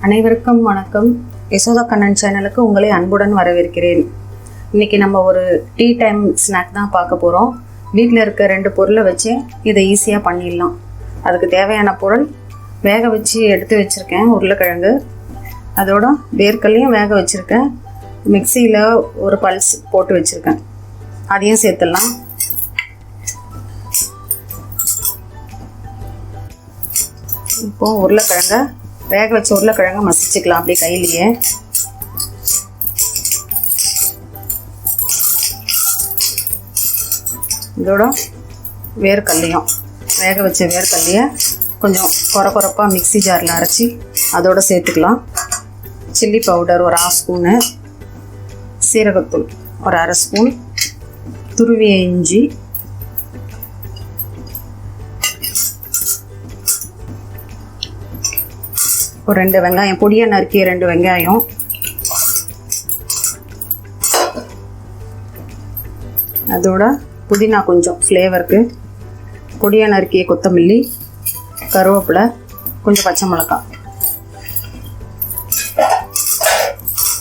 அனைவருக்கும் வணக்கம். யசோதா கண்ணன் சேனலுக்கு உங்களை அன்புடன் வரவேற்கிறேன். இன்றைக்கி நம்ம ஒரு டீ டைம் ஸ்நாக் தான் பார்க்க போகிறோம். வீட்டில் இருக்க 2 பொருளை வச்சு இதை ஈஸியாக பண்ணிடலாம். அதுக்கு தேவையான பொருள் வேக வச்சு எடுத்து வச்சுருக்கேன். உருளைக்கிழங்கு, அதோட வேர்க்கல்லையும் வேக வச்சுருக்கேன். மிக்சியில் ஒரு பல்ஸ் போட்டு வச்சுருக்கேன், அதையும் சேர்த்துடலாம். இப்போது உருளைக்கிழங்கை வேக வச்ச உருளைக்கிழங்கை மசிச்சுக்கலாம் அப்படியே கையிலேயே. இதோட வேர்க்கல்லையும் வேக வச்ச வேர்க்கல்லையை கொஞ்சம் கொரப்பாக மிக்ஸி ஜாரில் அரைச்சி அதோடு சேர்த்துக்கலாம். சில்லி பவுடர் ஒரு 1/2 ஸ்பூனு, சீரகத்தூள் ஒரு 1/2 ஸ்பூன், துருவிய இஞ்சி, ஒரு 2 வெங்காயம், பொடியாக நறுக்கிய 2 வெங்காயம், அதோட புதினா கொஞ்சம் ஃப்ளேவருக்கு, பொடியாக நறுக்கிய கொத்தமல்லி, கருவேப்பிலை, கொஞ்சம் பச்சை மிளகாய்.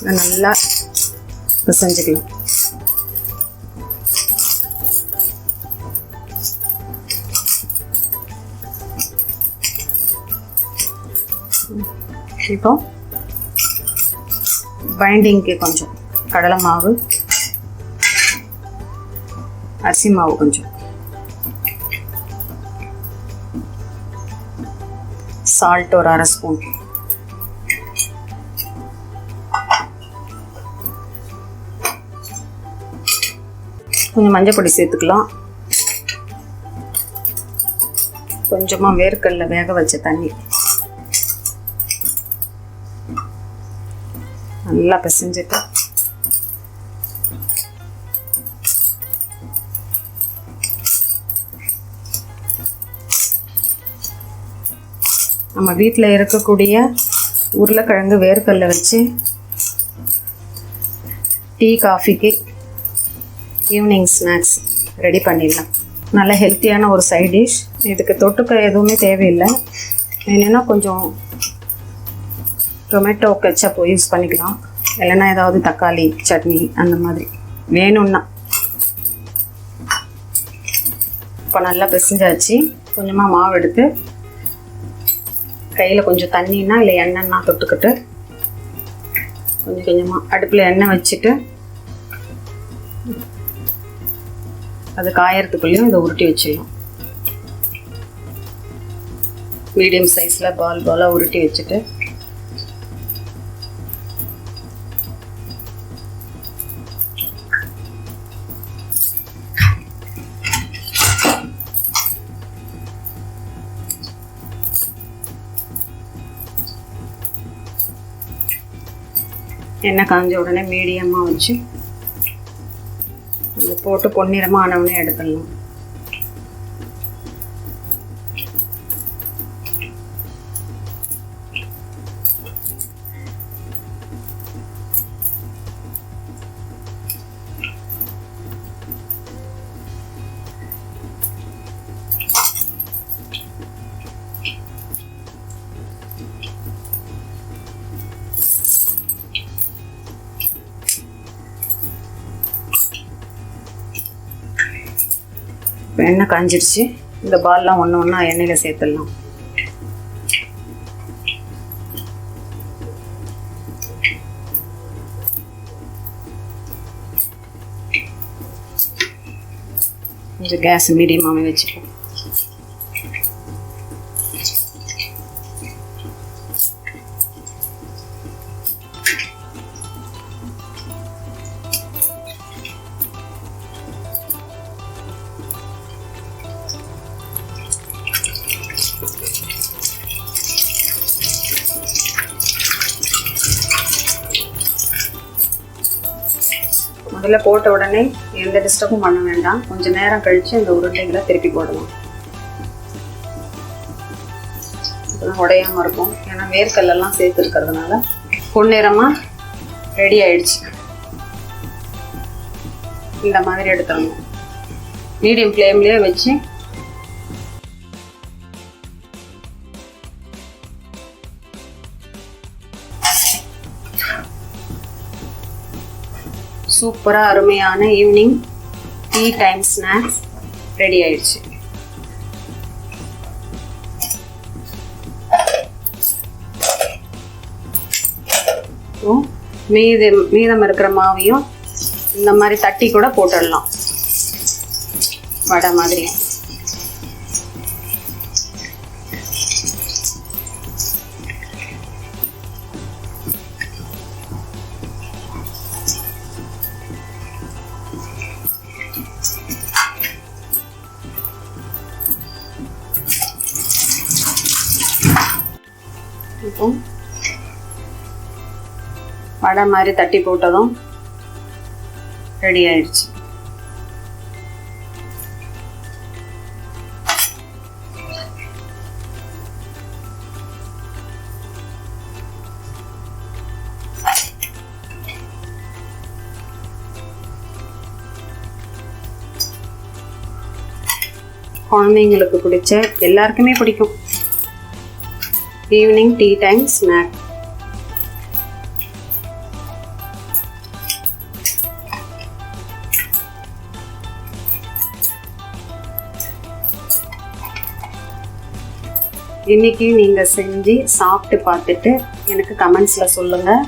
நல்லா பிசைஞ்சுக்கலாம். இப்போ பைண்டிங்க்கு கொஞ்சம் கடலை மாவு, அரிசி மாவு கொஞ்சம், சால்ட் ஒரு 1/2 ஸ்பூன், கொஞ்சம் மஞ்சள் பொடி சேர்த்துக்கலாம். கொஞ்சமாக வேர்க்கடலை வேக வச்ச தண்ணி நல்லா பிசைஞ்சிட்டு நம்ம வீட்டில் இருக்கக்கூடிய உருளைக்கிழங்கு வேர்க்கடலை வச்சு டீ காஃபிக்கு ஈவினிங் ஸ்நாக்ஸ் ரெடி பண்ணிடலாம். நல்ல ஹெல்த்தியான ஒரு சைட் டிஷ். இதுக்கு தொட்டுக்க எதுவுமே தேவையில்லை. என்னென்னா கொஞ்சம் டொமேட்டோ கெச்சப் யூஸ் பண்ணிக்கலாம், இல்லைன்னா ஏதாவது தக்காளி சட்னி அந்த மாதிரி வேணும்னா. இப்போ நல்லா பிசைஞ்சாச்சு. கொஞ்சமாக மாவு எடுத்து கையில் கொஞ்சம் தண்ணின்னா இல்லை எண்ணெய்னா தொட்டுக்கிட்டு கொஞ்சமாக அடுப்பில் எண்ணெய் வச்சுட்டு அது காயறதுக்குள்ளேயும் இதை உருட்டி வச்சிடலாம். மீடியம் சைஸில் பாலாக உருட்டி வச்சுட்டு எண்ணெய் காஞ்ச உடனே மீடியமாக வச்சு இதை போட்டு பொன்னிறமாக ஆனவுடனே எடுத்துடலாம். இப்போ எண்ணெய் காஞ்சிடுச்சு. இந்த பால்லாம் ஒன்று ஒன்றா எண்ணெயில் சேர்த்துடலாம். கொஞ்சம் கேஸ் மீடியமாகவே வச்சுப்போம். முதல்ல போட்ட உடனே எந்த டிஸ்டர்பும் பண்ண வேண்டாம். கொஞ்சம் நேரம் கழித்து இந்த உருண்டைகளை திருப்பி போடலாம். இப்போதான் உடையாமல் இருக்கும். ஏன்னா வேர்க்கல்லாம் சேர்த்துருக்கிறதுனால பொன்னிறமாக ரெடி ஆயிடுச்சு. இந்த மாதிரி எடுத்துடணும். மீடியம் ஃப்ளேம்லேயே வச்சு சூப்பராக அருமையான evening tea time snacks ready ஆயிடுச்சு. மீதம் இருக்கிற மாவையும் இந்த மாதிரி தட்டி கூட போட்டுடலாம், வடை மாதிரி. இப்போ வடை மாதிரி தட்டி போட்டதும் ரெடி ஆயிடுச்சு. குழந்தைங்களுக்கு பிடிச்ச, எல்லாருக்குமே பிடிக்கும் ஈவினிங் டீ டைம் ஸ்நாக். இன்னைக்கு நீங்கள் செஞ்சு சாப்பிட்டு பார்த்துட்டு எனக்கு கமெண்ட்ஸில் சொல்லுங்கள்.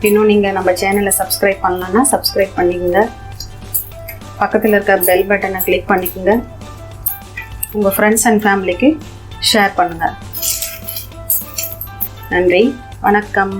இன்னும் நீங்கள் நம்ம சேனலை சப்ஸ்கிரைப் பண்ணலன்னா சப்ஸ்கிரைப் பண்ணிக்கோங்க. பக்கத்தில் இருக்க பெல் பட்டனை கிளிக் பண்ணிக்கோங்க. உங்கள் ஃப்ரெண்ட்ஸ் அண்ட் ஃபேமிலிக்கு ஷேர் பண்ணுங்கள். நன்றி, வணக்கம்.